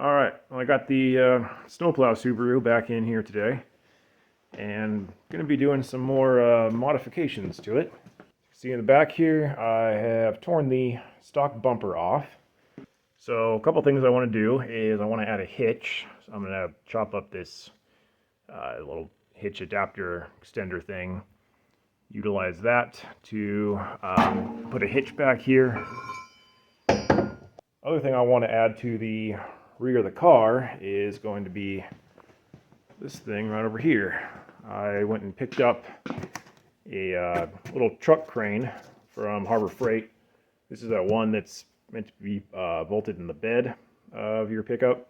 Alright, well, I got the snowplow Subaru back in here today, and going to be doing some more modifications to it. See in the back here, I have torn the stock bumper off. So a couple things I want to do is I want to add a hitch. So I'm going to chop up this little hitch adapter extender thing, utilize that to put a hitch back here. Other thing I want to add to the rear of the car is going to be this thing right over here. I went and picked up a little truck crane from Harbor Freight. This is that one that's meant to be bolted in the bed of your pickup.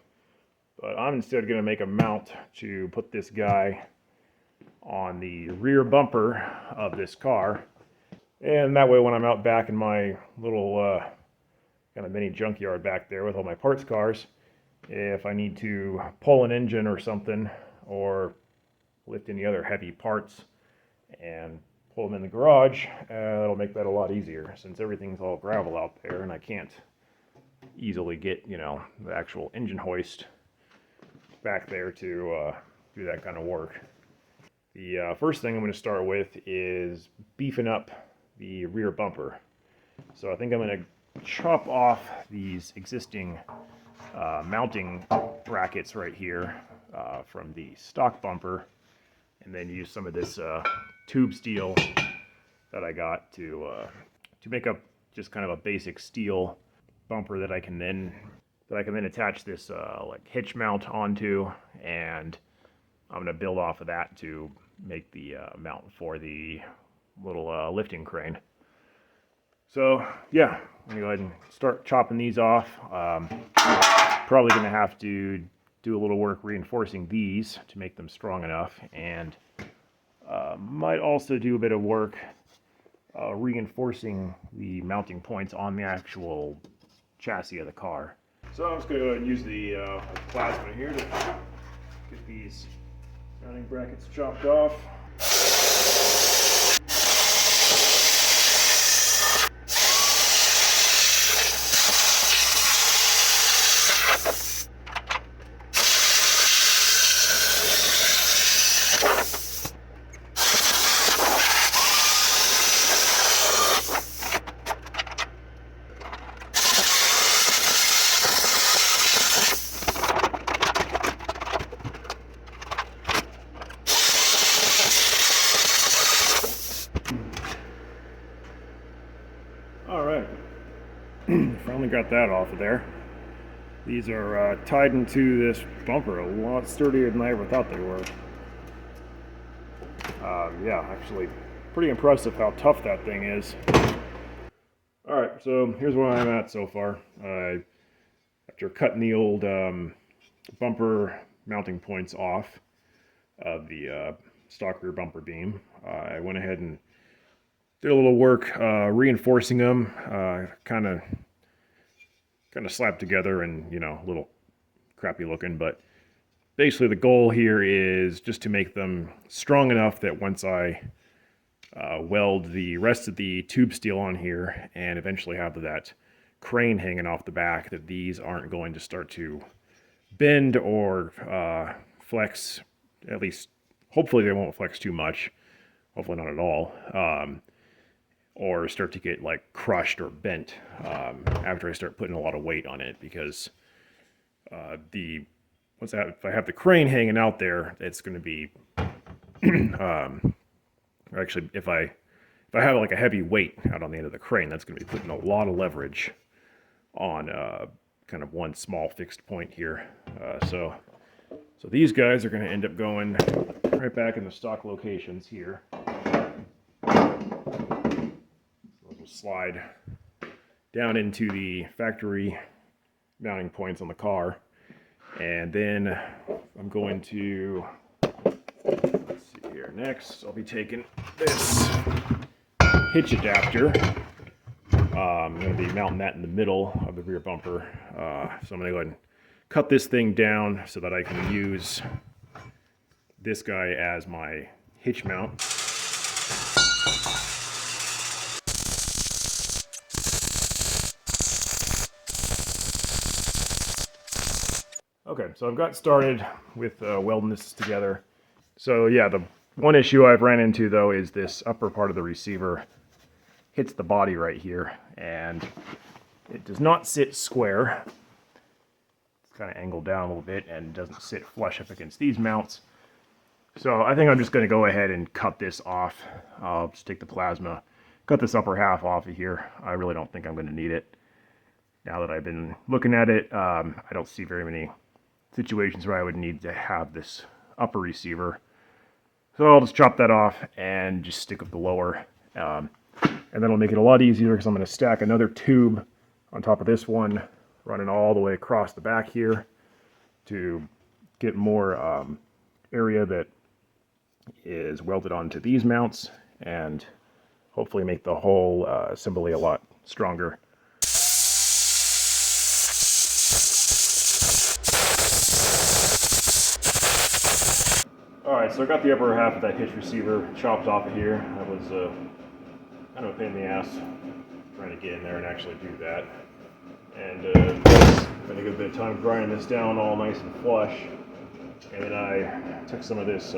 But I'm instead going to make a mount to put this guy on the rear bumper of this car. And that way when I'm out back in my little kind of mini junkyard back there with all my parts cars, if I need to pull an engine or something, or lift any other heavy parts and pull them in the garage, that'll make that a lot easier since everything's all gravel out there and I can't easily get, the actual engine hoist back there to do that kind of work. The first thing I'm going to start with is beefing up the rear bumper. So I think I'm going to chop off these existing mounting brackets right here from the stock bumper, and then use some of this tube steel that I got to make up just kind of a basic steel bumper that I can then attach this like hitch mount onto, and I'm going to build off of that to make the mount for the little lifting crane. So yeah, I'm going to go ahead and start chopping these off. Probably going to have to do a little work reinforcing these to make them strong enough, and might also do a bit of work reinforcing the mounting points on the actual chassis of the car. So I'm just going to go ahead and use the plasma here to get these mounting brackets chopped off. Alright, finally got that off of there. These are tied into this bumper a lot sturdier than I ever thought they were. Yeah, actually pretty impressive how tough that thing is. Alright, so here's where I'm at so far. After cutting the old bumper mounting points off of the stock rear bumper beam, I went ahead and did a little work reinforcing them, kind of slapped together and, a little crappy looking, but basically the goal here is just to make them strong enough that once I weld the rest of the tube steel on here and eventually have that crane hanging off the back, that these aren't going to start to bend or flex. At least hopefully they won't flex too much, hopefully not at all, or start to get like crushed or bent after I start putting a lot of weight on it, because if I have the crane hanging out there, it's going to be actually if I have like a heavy weight out on the end of the crane, that's going to be putting a lot of leverage on kind of one small fixed point here. So these guys are going to end up going right back in the stock locations here. We'll slide down into the factory mounting points on the car, and then I'm going to, let's see here, next I'll be taking this hitch adapter. I'm going to be mounting that in the middle of the rear bumper, so I'm going to go ahead and cut this thing down so that I can use this guy as my hitch mount. Okay, so I've got started with welding this together. So yeah, the one issue I've ran into though is this upper part of the receiver hits the body right here, and it does not sit square. It's kind of angled down a little bit and doesn't sit flush up against these mounts. So I think I'm just going to go ahead and cut this off. I'll just take the plasma, cut this upper half off of here. I really don't think I'm going to need it. Now that I've been looking at it, I don't see very many situations where I would need to have this upper receiver. So I'll just chop that off and just stick with the lower. And that'll make it a lot easier because I'm going to stack another tube on top of this one, running all the way across the back here to get more area that is welded onto these mounts and hopefully make the whole assembly a lot stronger. Alright, so I got the upper half of that hitch receiver chopped off of here. That was kind of a pain in the ass trying to get in there and actually do that. And spent a good bit of time grinding this down all nice and flush. And then I took some of this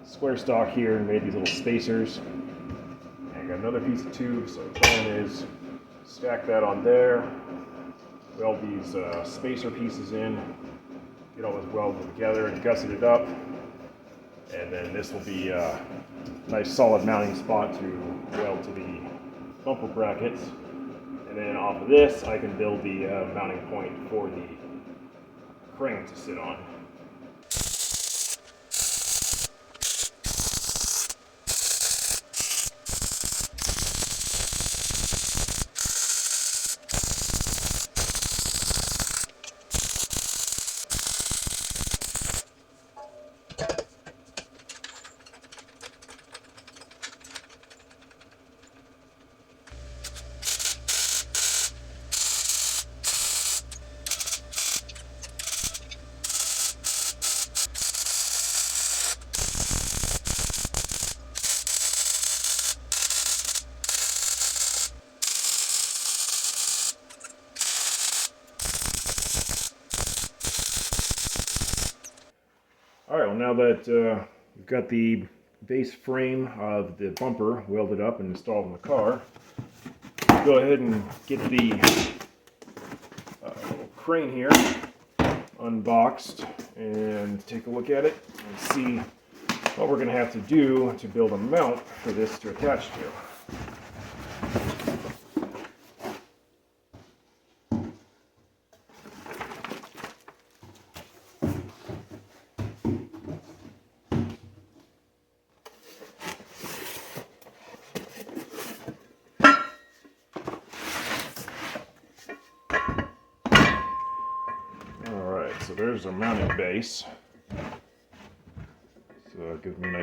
square stock here and made these little spacers. And I got another piece of tube, so the plan is stack that on there, weld these spacer pieces in, get all this welded together and gusset it up. And then this will be a nice solid mounting spot to weld to the bumper brackets. And then off of this, I can build the mounting point for the crane to sit on. Alright, well now that we've got the base frame of the bumper welded up and installed in the car, go ahead and get the little crane here unboxed and take a look at it and see what we're going to have to do to build a mount for this to attach to. So there's our mounting base. So it gives me an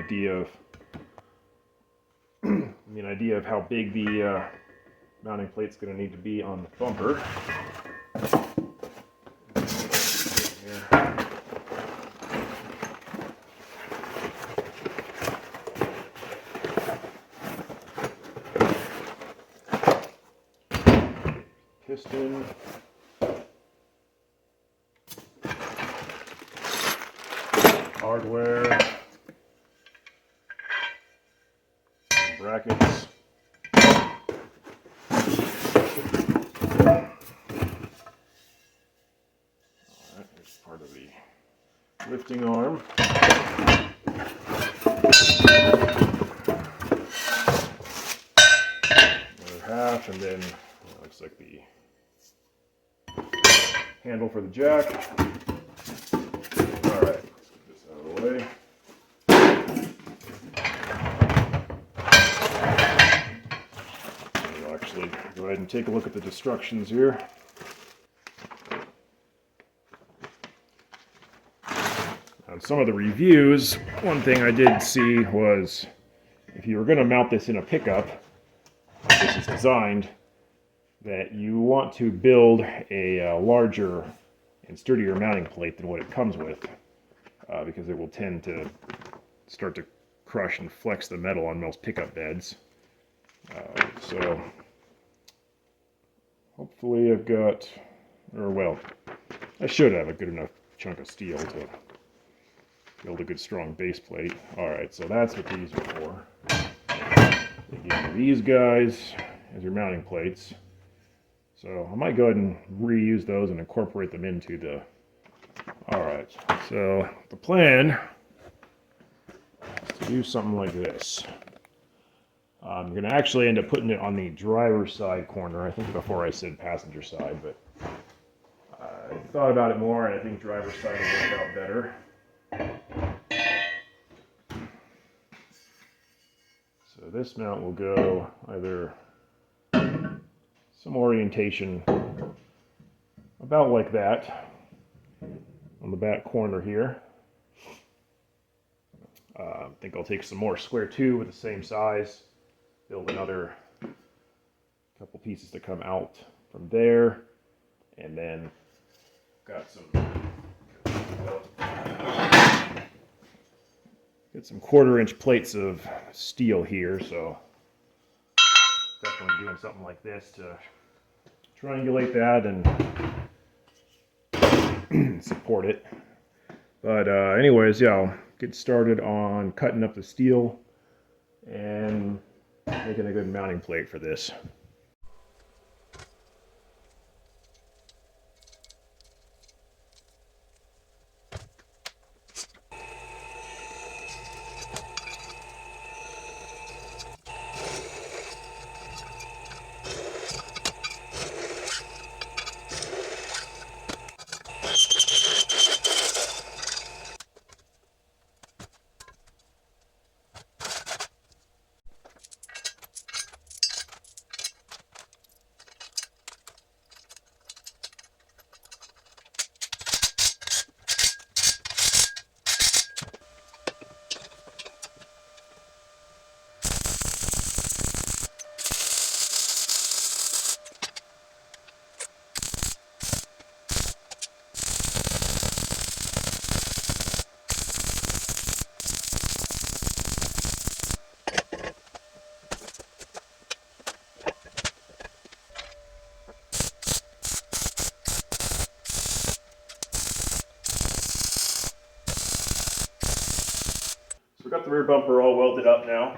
idea of how big the mounting plate's going to need to be on the bumper. Piston. Hardware, brackets, alright, here's part of the lifting arm. Another half, and then looks like the handle for the jack. Alright. Way. We'll actually go ahead and take a look at the instructions here. On some of the reviews, one thing I did see was if you were going to mount this in a pickup, this is designed, that you want to build a larger and sturdier mounting plate than what it comes with. Because it will tend to start to crush and flex the metal on most pickup beds. So hopefully I've got, or well, I should have a good enough chunk of steel to build a good strong base plate. Alright, so that's what these are for. They give you these guys as your mounting plates. So I might go ahead and reuse those and incorporate them into the... Alright, so the plan is to do something like this. I'm going to actually end up putting it on the driver's side corner. I think before I said passenger side, but I thought about it more and I think driver's side will work out better. So this mount will go either some orientation about like that on the back corner here. I think I'll take some more square tube with the same size, build another couple pieces to come out from there, and then got some get some 1/4-inch plates of steel here, so definitely doing something like this to triangulate that and support it. But anyways, yeah, I'll get started on cutting up the steel and making a good mounting plate for this. So we got the rear bumper all welded up now.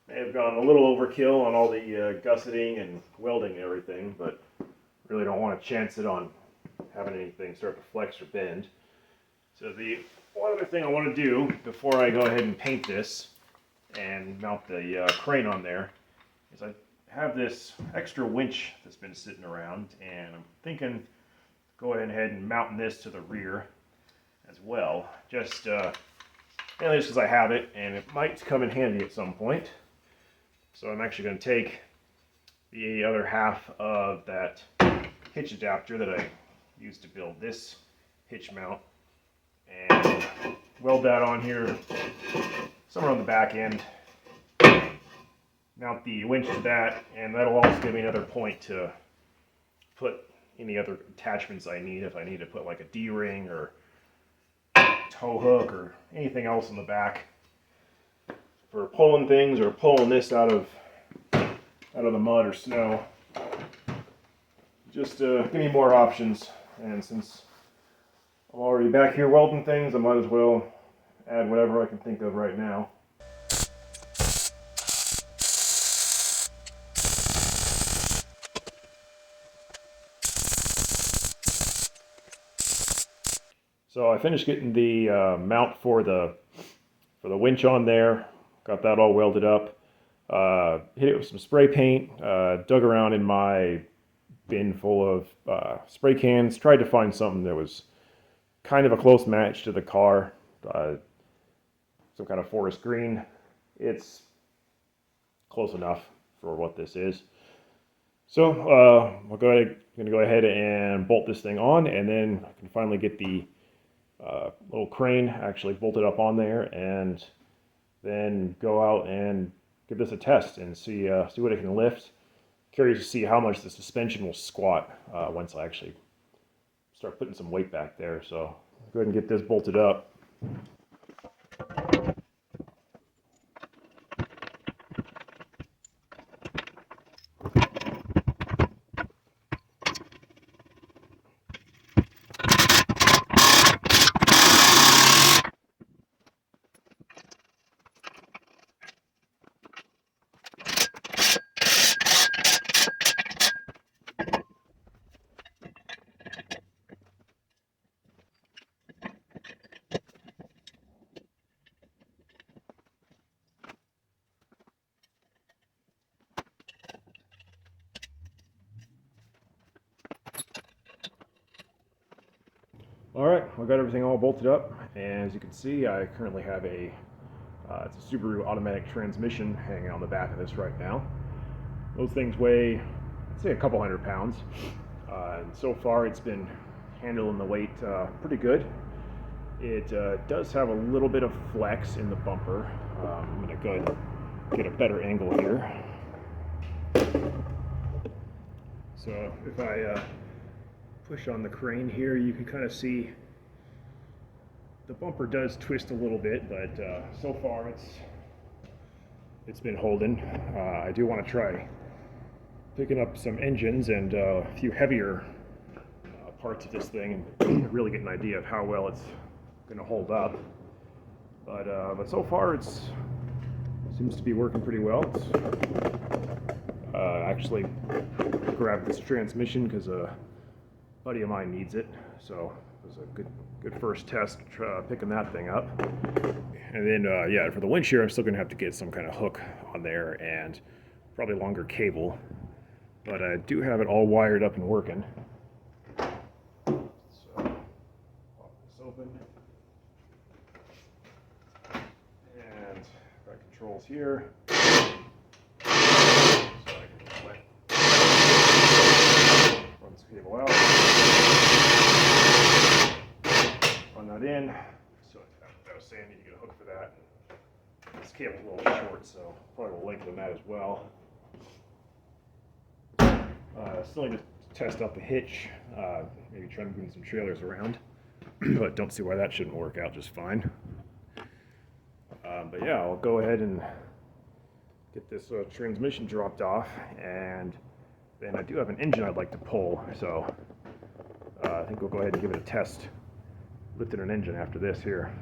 May have gone a little overkill on all the gusseting and welding and everything, but really don't want to chance it on having anything start to flex or bend. So the one other thing I want to do before I go ahead and paint this and mount the crane on there is I have this extra winch that's been sitting around, and I'm thinking go ahead and mount this to the rear as well. Just mainly just because I have it and it might come in handy at some point. So I'm actually going to take the other half of that hitch adapter that I used to build this hitch mount and weld that on here somewhere on the back end. Mount the winch to that, and that'll also give me another point to put any other attachments I need, if I need to put like a D-ring or tow hook or anything else in the back for pulling things or pulling this out of the mud or snow. Just give me more options, and since I'm already back here welding things, I might as well add whatever I can think of right now. So I finished getting the mount for the winch on there. Got that all welded up. Hit it with some spray paint. Dug around in my bin full of spray cans. Tried to find something that was kind of a close match to the car. Some kind of forest green. It's close enough for what this is. So I'm going to go ahead and bolt this thing on, and then I can finally get the little crane actually bolted up on there, and then go out and give this a test and see what it can lift. Curious to see how much the suspension will squat once I actually start putting some weight back there. So go ahead and get this bolted up. Alright, I've got everything all bolted up, and as you can see, I currently have it's a Subaru automatic transmission hanging on the back of this right now. Those things weigh, I'd say, a couple hundred pounds, and so far it's been handling the weight pretty good. It does have a little bit of flex in the bumper. I'm going to go ahead and get a better angle here. So if I push on the crane here, you can kind of see the bumper does twist a little bit, but so far it's been holding. I do want to try picking up some engines and a few heavier parts of this thing and really get an idea of how well it's going to hold up. But so far it seems to be working pretty well. Actually grabbed this transmission because a buddy of mine needs it, so it was a good first test picking that thing up. And then yeah, for the winch here, I'm still gonna have to get some kind of hook on there and probably longer cable, but I do have it all wired up and working. So pop this open, and got controls here. Cable out, run that in. So I was saying, I need to get a hook for that. This cable's a little short, so probably will lengthen that as well. Still need to test out the hitch, maybe try moving some trailers around, but don't see why that shouldn't work out just fine. But yeah, I'll go ahead and get this transmission dropped off, and then I do have an engine I'd like to pull, so I think we'll go ahead and give it a test lifting an engine after this here.